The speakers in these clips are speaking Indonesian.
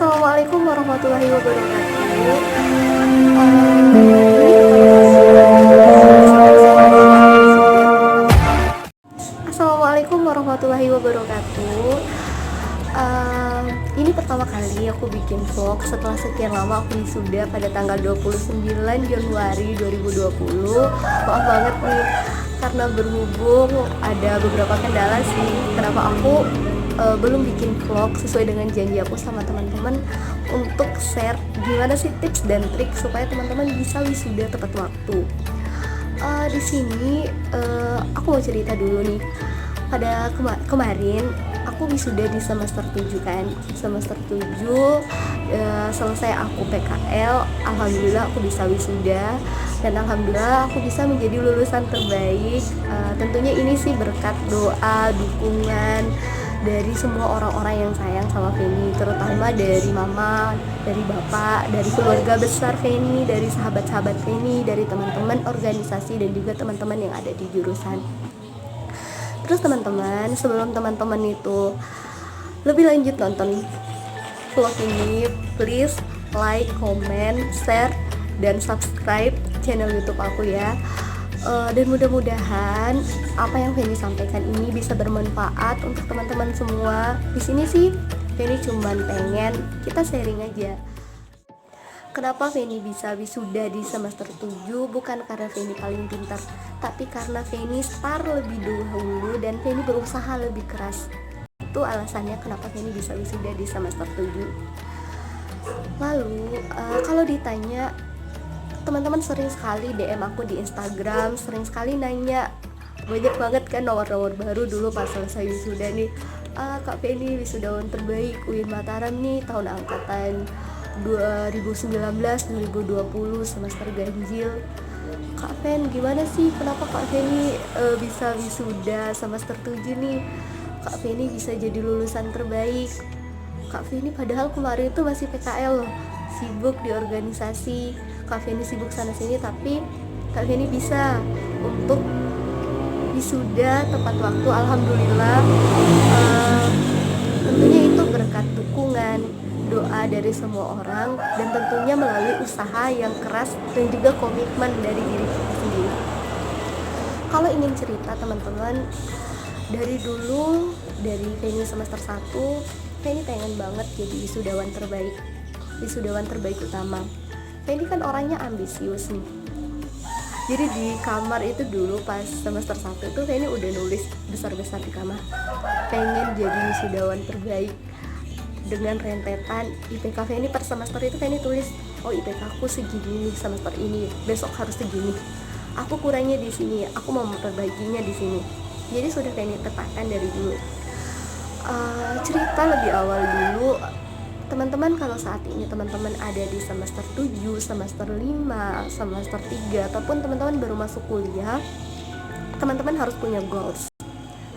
Assalamualaikum warahmatullahi wabarakatuh. Assalamualaikum warahmatullahi wabarakatuh. Ini pertama kali aku bikin vlog setelah sekian lama aku wisuda pada tanggal 29 Januari 2020. Maaf banget nih karena berhubung ada beberapa kendala sih kenapa aku belum bikin vlog sesuai dengan janji aku sama teman-teman untuk share gimana sih tips dan trik supaya teman-teman bisa wisuda tepat waktu. Di sini aku mau cerita dulu nih. Pada kemarin aku wisuda di semester 7 kan. Semester 7 selesai aku PKL, alhamdulillah aku bisa wisuda dan alhamdulillah aku bisa menjadi lulusan terbaik. Tentunya ini sih berkat doa, dukungan dari semua orang-orang yang sayang sama Feni, terutama dari mama, dari bapak, dari keluarga besar Feni, dari sahabat-sahabat Feni, dari teman-teman organisasi dan juga teman-teman yang ada di jurusan. Terus teman-teman, sebelum teman-teman itu lebih lanjut nonton vlog ini, please like, comment, share, dan subscribe channel YouTube aku ya. Dan mudah-mudahan apa yang Feni sampaikan ini bisa bermanfaat untuk teman-teman semua. Di sini sih Feni cuman pengen kita sharing aja. Kenapa Feni bisa wisuda di semester 7? Bukan karena Feni paling pintar, tapi karena Feni start lebih dahulu dan Feni berusaha lebih keras. Itu alasannya kenapa Feni bisa wisuda di semester 7. Lalu kalau ditanya, teman-teman sering sekali DM aku di Instagram, sering sekali nanya, banyak banget kan nomor-nomor baru dulu pas selesai wisuda nih. Kak Feni wisudawan terbaik UIN Mataram nih tahun angkatan 2019-2020 semester ganjil. Kak Fen gimana sih, kenapa Kak Feni bisa wisuda semester 7 nih? Kak Feni bisa jadi lulusan terbaik. Kak Feni padahal kemarin itu masih PKL loh, sibuk di organisasi. Kak Feni sibuk sana sini, tapi Kak Feni bisa untuk wisuda tepat waktu, alhamdulillah. Tentunya itu berkat dukungan, doa dari semua orang, dan tentunya melalui usaha yang keras dan juga komitmen dari diri kita sendiri. Kalau ingin cerita teman-teman, dari dulu, dari Feni semester 1, Feni pengen banget jadi wisudawan terbaik utama. Feni kan orangnya ambisius nih. Jadi di kamar itu dulu pas semester 1 itu Feni udah nulis besar-besar di kamar, pengen jadi wisudawan terbaik. Dengan rentetan IPK Feni per semester itu Feni tulis, oh IPK aku segini nih semester ini, besok harus segini. Aku kurangnya di sini, aku mau memperbaikinya di sini. Jadi sudah Feni tetapkan dari dulu. Cerita lebih awal dulu. Teman-teman kalau saat ini teman-teman ada di semester 7, semester 5, semester 3, ataupun teman-teman baru masuk kuliah, teman-teman harus punya goals.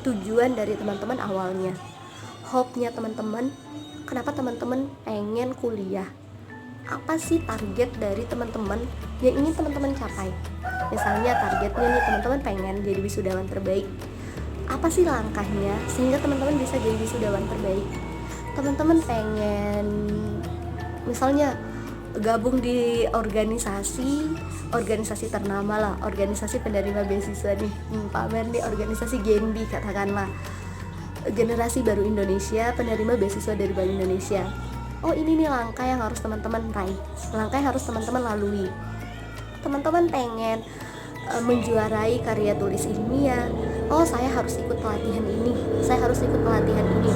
Tujuan dari teman-teman awalnya, hope-nya teman-teman, kenapa teman-teman pengen kuliah? Apa sih target dari teman-teman yang ingin teman-teman capai? Misalnya targetnya nih teman-teman pengen jadi wisudawan terbaik. Apa sih langkahnya sehingga teman-teman bisa jadi wisudawan terbaik? Teman-teman pengen misalnya gabung di organisasi ternama lah, organisasi penerima beasiswa nih, pamer nih organisasi Genbi katakanlah, generasi baru Indonesia penerima beasiswa dari Bank Indonesia. Oh ini nih langkah yang harus teman-teman raih, langkah yang harus teman-teman lalui. Teman-teman pengen menjuarai karya tulis ilmiah, oh saya harus ikut pelatihan ini, saya harus ikut pelatihan ini.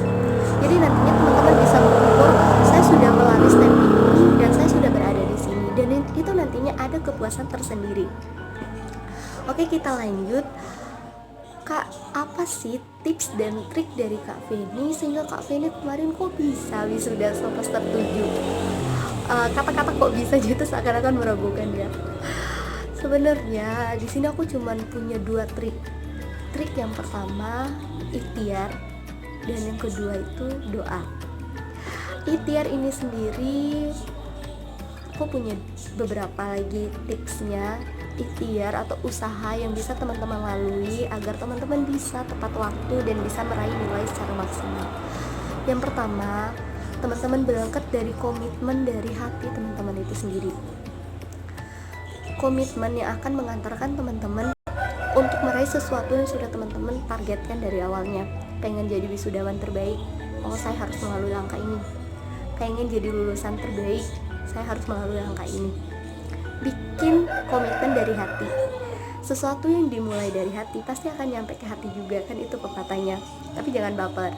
Jadi nantinya teman-teman bisa mengukur, saya sudah melalui step ini dan saya sudah berada di sini, dan itu nantinya ada kepuasan tersendiri. Oke, kita lanjut. Kak, apa sih tips dan trik dari Kak Feni sehingga Kak Feni kemarin kok bisa wisuda semester 7? Kata-kata kok bisa gitu seakan-akan meragukan ya. Sebenarnya di sini aku cuman punya 2 trik. Trik yang pertama ikhtiar, dan yang kedua itu doa. Ikhtiar ini sendiri aku punya beberapa lagi tipsnya. Ikhtiar atau usaha yang bisa teman-teman lalui agar teman-teman bisa tepat waktu dan bisa meraih nilai secara maksimal. Yang pertama, teman-teman berangkat dari komitmen dari hati teman-teman itu sendiri. Komitmen yang akan mengantarkan teman-teman untuk meraih sesuatu yang sudah teman-teman targetkan dari awalnya. Pengen jadi wisudawan terbaik, oh saya harus melalui langkah ini. Pengen jadi lulusan terbaik, saya harus melalui langkah ini. Bikin komitmen dari hati. Sesuatu yang dimulai dari hati pasti akan nyampe ke hati juga, kan itu pepatahnya. Tapi jangan baper.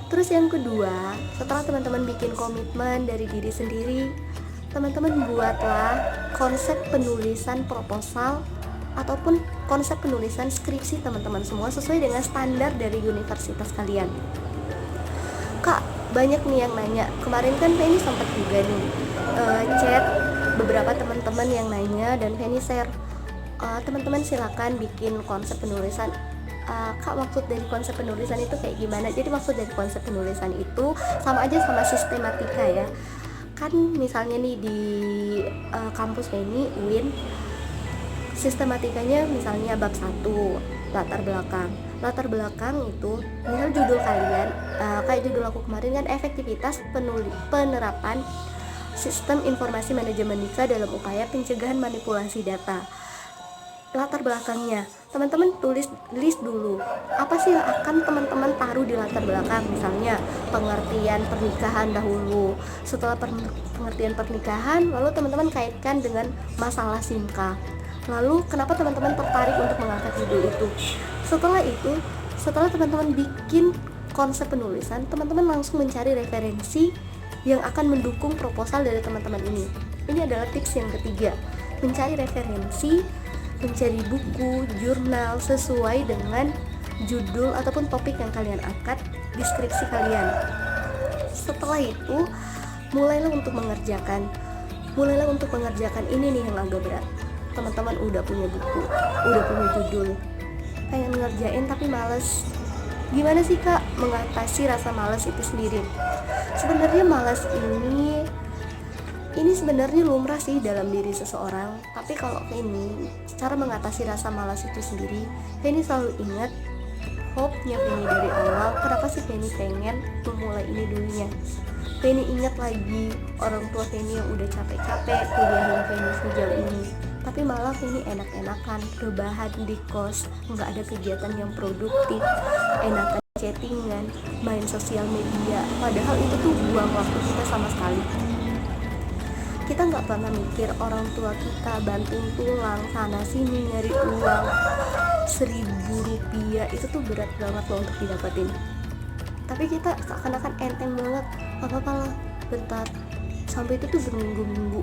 Terus yang kedua, setelah teman-teman bikin komitmen dari diri sendiri, teman-teman buatlah konsep penulisan proposal ataupun konsep penulisan skripsi teman-teman semua sesuai dengan standar dari universitas kalian. Kak, banyak nih yang nanya. Kemarin kan Penny sempat juga nih chat beberapa teman-teman yang nanya, dan Penny share, teman-teman silakan bikin konsep penulisan. Kak, maksud dari konsep penulisan itu kayak gimana? Jadi maksud dari konsep penulisan itu sama aja sama sistematika ya. Kan misalnya nih di kampus ini UIN, sistematikanya misalnya bab 1 latar belakang itu misal judul kalian, kayak judul aku kemarin kan efektivitas penerapan sistem informasi manajemen data dalam upaya pencegahan manipulasi data. Latar belakangnya teman-teman tulis list dulu, apa sih yang akan teman-teman taruh di latar belakang. Misalnya pengertian pernikahan dahulu, setelah pengertian pernikahan lalu teman-teman kaitkan dengan masalah SIMKA, lalu kenapa teman-teman tertarik untuk mengangkat judul itu. Setelah teman-teman bikin konsep penulisan, teman-teman langsung mencari referensi yang akan mendukung proposal dari teman-teman ini. Ini adalah tips yang ketiga, mencari referensi, mencari buku, jurnal sesuai dengan judul ataupun topik yang kalian angkat di skripsi kalian. Setelah itu, mulailah untuk mengerjakan ini nih yang agak berat. Teman-teman udah punya buku, udah punya judul, pengen ngerjain tapi males. Gimana sih Kak mengatasi rasa males itu sendiri? Sebenarnya malas ini sebenarnya lumrah sih dalam diri seseorang. Tapi kalau Penny, cara mengatasi rasa malas itu sendiri, Penny selalu ingat hope-nya Penny dari awal. Kenapa sih Penny pengen memulai ini dulunya? Penny ingat lagi orang tua Penny yang udah capek-capek kuliahin Penny sejauh ini, tapi malah Penny enak-enakan rebahan di kos, nggak ada kegiatan yang produktif, enakan chattingan, main sosial media. Padahal itu tuh buang waktu kita sama sekali. Kita nggak pernah mikir orang tua kita banting tulang sana sini nyari uang. 1.000 rupiah itu tuh berat banget loh untuk didapatin. Tapi kita seakan-akan enteng banget, apa-apa lah, bentar. Sampai itu tuh berminggu-minggu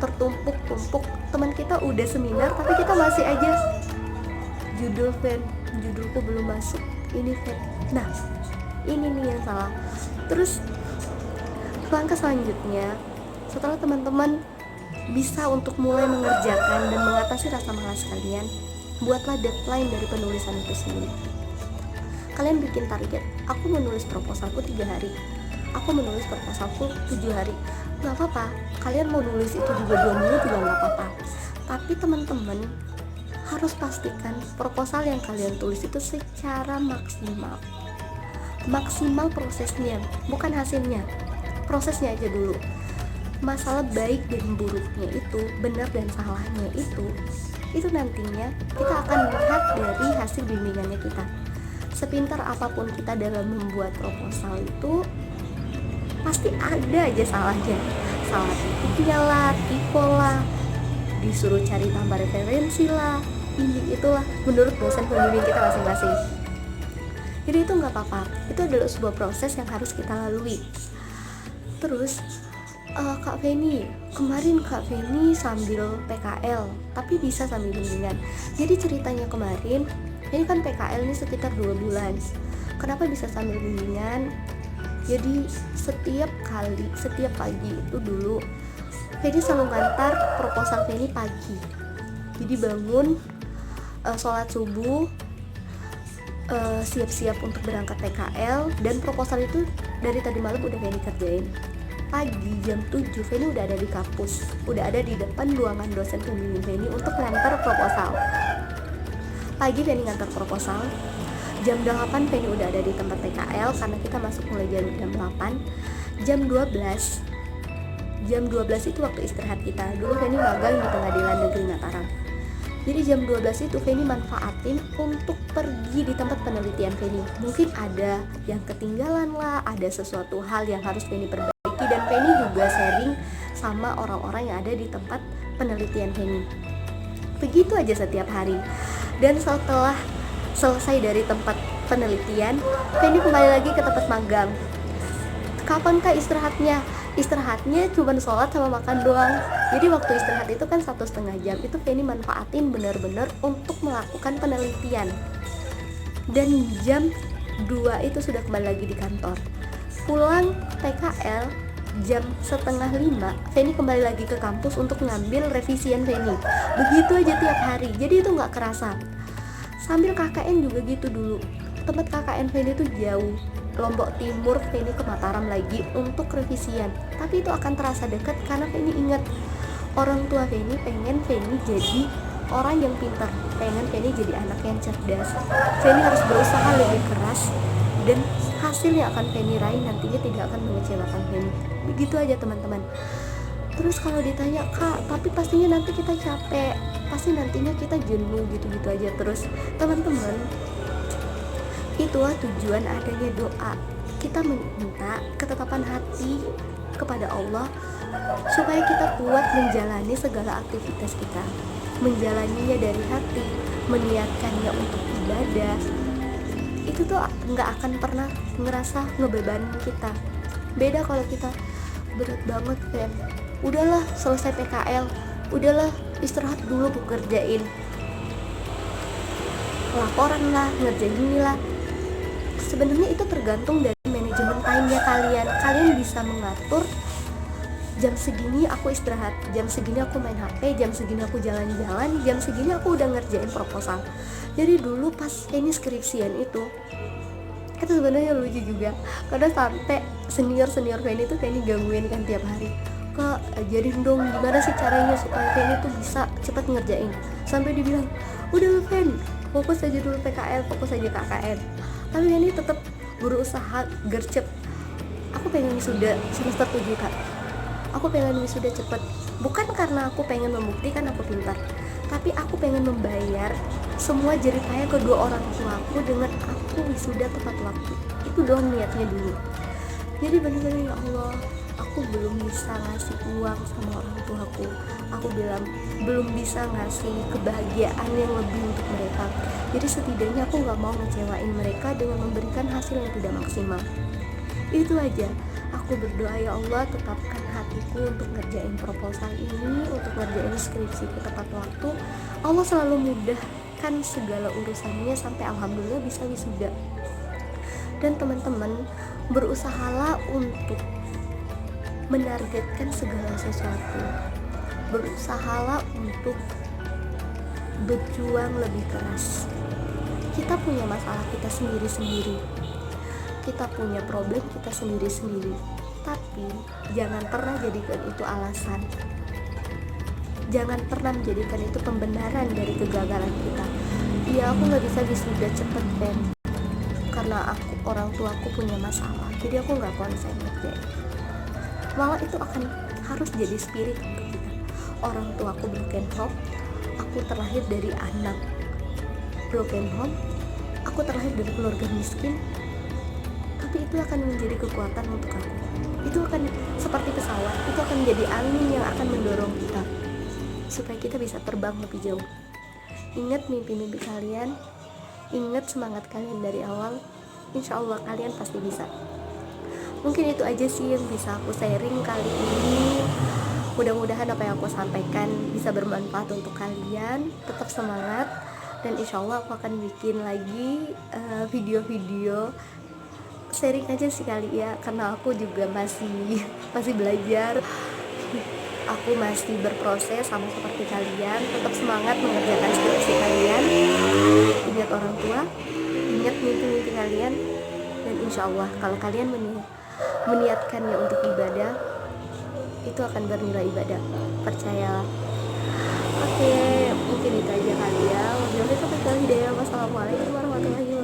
tertumpuk-tumpuk. Teman kita udah seminar tapi kita masih aja judulku belum masuk, ini Fen. Nah, ini nih yang salah. Terus langkah selanjutnya, setelah teman-teman bisa untuk mulai mengerjakan dan mengatasi rasa malas kalian, buatlah deadline dari penulisan itu sendiri. Kalian bikin target, aku menulis proposalku 3 hari, aku menulis proposalku 7 hari. Gak apa-apa, kalian mau nulis itu juga 2 minggu juga gak apa-apa. Tapi teman-teman harus pastikan proposal yang kalian tulis itu secara maksimal prosesnya, bukan hasilnya, prosesnya aja dulu. Masalah baik dan buruknya itu, benar dan salahnya itu nantinya kita akan lihat dari hasil bimbingannya kita. Sepintar apapun kita dalam membuat proposal itu, pasti ada aja salahnya. Salah titiknya lah, tipe lah, disuruh cari tambah referensi lah, ini itulah, menurut dosen pembimbing kita masing-masing. Jadi itu nggak apa-apa, itu adalah sebuah proses yang harus kita lalui. Terus Kak Feni, kemarin Kak Feni sambil PKL, tapi bisa sambil bimbingan. Jadi ceritanya kemarin, ini kan PKL ini sekitar 2 bulan. Kenapa bisa sambil bimbingan? Jadi setiap pagi itu dulu Feni selalu ngantar proposal Feni pagi. Jadi bangun, sholat subuh, siap-siap untuk berangkat PKL, dan proposal itu dari tadi malam udah Feni kerjain. Pagi jam 7 Feni udah ada di kampus, udah ada di depan ruangan dosen pembimbing Feni untuk ngantar proposal. Pagi Feni ngantar proposal, jam 8 Feni udah ada di tempat PKL karena kita masuk mulai jam 8. jam 12 itu waktu istirahat kita. Dulu Feni magang di Pengadilan Negeri Mataram. Jadi jam 12 itu Feni manfaatin untuk pergi di tempat penelitian Feni. Mungkin ada yang ketinggalan lah, ada sesuatu hal yang harus Feni perbaiki, dan Feni juga sharing sama orang-orang yang ada di tempat penelitian Feni. Begitu aja setiap hari. Dan setelah selesai dari tempat penelitian, Feni kembali lagi ke tempat magang. Kapankah istirahatnya? Istirahatnya cuma sholat sama makan doang. Jadi waktu istirahat itu kan 1,5 jam, itu Feni manfaatin benar-benar untuk melakukan penelitian. Dan jam 2 itu sudah kembali lagi di kantor. Pulang PKL jam 4:30, Feni kembali lagi ke kampus untuk ngambil revisian Feni. Begitu aja tiap hari, jadi itu gak kerasa. Sambil KKN juga gitu dulu. Tempat KKN Feni itu jauh, Lombok Timur, Feni ke Mataram lagi untuk revisian. Tapi itu akan terasa dekat karena Feni ingat orang tua Feni pengen Feni jadi orang yang pintar, pengen Feni jadi anak yang cerdas. Feni harus berusaha lebih keras dan hasil yang akan Feni raih nantinya tidak akan mengecewakan Feni. Begitu aja teman-teman. Terus kalau ditanya, Kak, tapi pastinya nanti kita capek, pasti nantinya kita jenuh, gitu-gitu aja terus. Teman-teman, itulah tujuan adanya doa. Kita meminta ketetapan hati kepada Allah supaya kita kuat menjalani segala aktivitas kita, menjalaninya dari hati, meniatkannya untuk ibadah. Itu tuh nggak akan pernah ngerasa ngebebanin kita. Beda kalau kita berat banget kan, udahlah selesai PKL, udahlah istirahat dulu, kerjain laporan lah, ngerjain inilah. Sebenarnya itu tergantung dari manajemen time-nya kalian. Kalian bisa mengatur jam segini aku istirahat, jam segini aku main HP, jam segini aku jalan-jalan, jam segini aku udah ngerjain proposal. Jadi dulu pas ini skripsian itu sebenarnya lucu juga, karena sampai senior Feni tuh Feni gangguin kan tiap hari, Kak ajarin dong gimana sih caranya supaya Feni tuh bisa cepat ngerjain. Sampai dibilang, udah Fen, fokus aja dulu PKL, fokus aja KKN. Tapi Feni tetap berusaha gercep. Aku pengen wisuda semester 7 Kak, aku pengen wisuda cepet, bukan karena aku pengen membuktikan aku pintar, tapi aku pengen membayar semua jerih payah kedua orang tuaku dengan aku wisuda tepat waktu. Itu doang niatnya dulu. Jadi benar-benar ya Allah, aku belum bisa ngasih uang sama orang tuaku, aku bilang belum bisa ngasih kebahagiaan yang lebih untuk mereka. Jadi setidaknya aku gak mau ngecewain mereka dengan memberikan hasil yang tidak maksimal. Itu aja. Aku berdoa, ya Allah, tetapkan hatiku untuk ngerjain proposal ini, untuk ngerjain skripsiku tepat waktu. Allah selalu mudahkan segala urusannya sampai alhamdulillah bisa wisuda. Dan teman-teman, berusahalah untuk menargetkan segala sesuatu. Berusahalah untuk berjuang lebih keras. Kita punya masalah kita sendiri-sendiri, kita punya problem kita sendiri-sendiri, tapi jangan pernah jadikan itu alasan. Jangan pernah menjadikan itu pembenaran dari kegagalan kita. Ya aku gak bisa wisuda cepet Ben, karena orang tuaku punya masalah, jadi aku gak konsen ngerjain. Malah itu akan harus jadi spirit untuk kita. Orang tuaku broken home, aku terlahir dari anak broken home, aku terlahir dari keluarga miskin, tapi itu akan menjadi kekuatan untuk aku. Itu akan seperti pesawat, itu akan menjadi angin yang akan mendorong kita supaya kita bisa terbang lebih jauh. Ingat mimpi-mimpi kalian, ingat semangat kalian dari awal, insya Allah kalian pasti bisa. Mungkin itu aja sih yang bisa aku sharing kali ini. Mudah-mudahan apa yang aku sampaikan bisa bermanfaat untuk kalian. Tetap semangat, dan insya Allah aku akan bikin lagi video-video sharing aja sih kali ya, karena aku juga masih belajar, aku masih berproses sama seperti kalian. Tetap semangat mengerjakan skripsi kalian, ingat orang tua, ingat mimpi-mimpi kalian, dan insya Allah kalau kalian meniatkannya untuk ibadah, itu akan bernilai ibadah, percayalah. Oke, mungkin itu aja kali ya. Wassalamualaikum warahmatullahi wabarakatuh.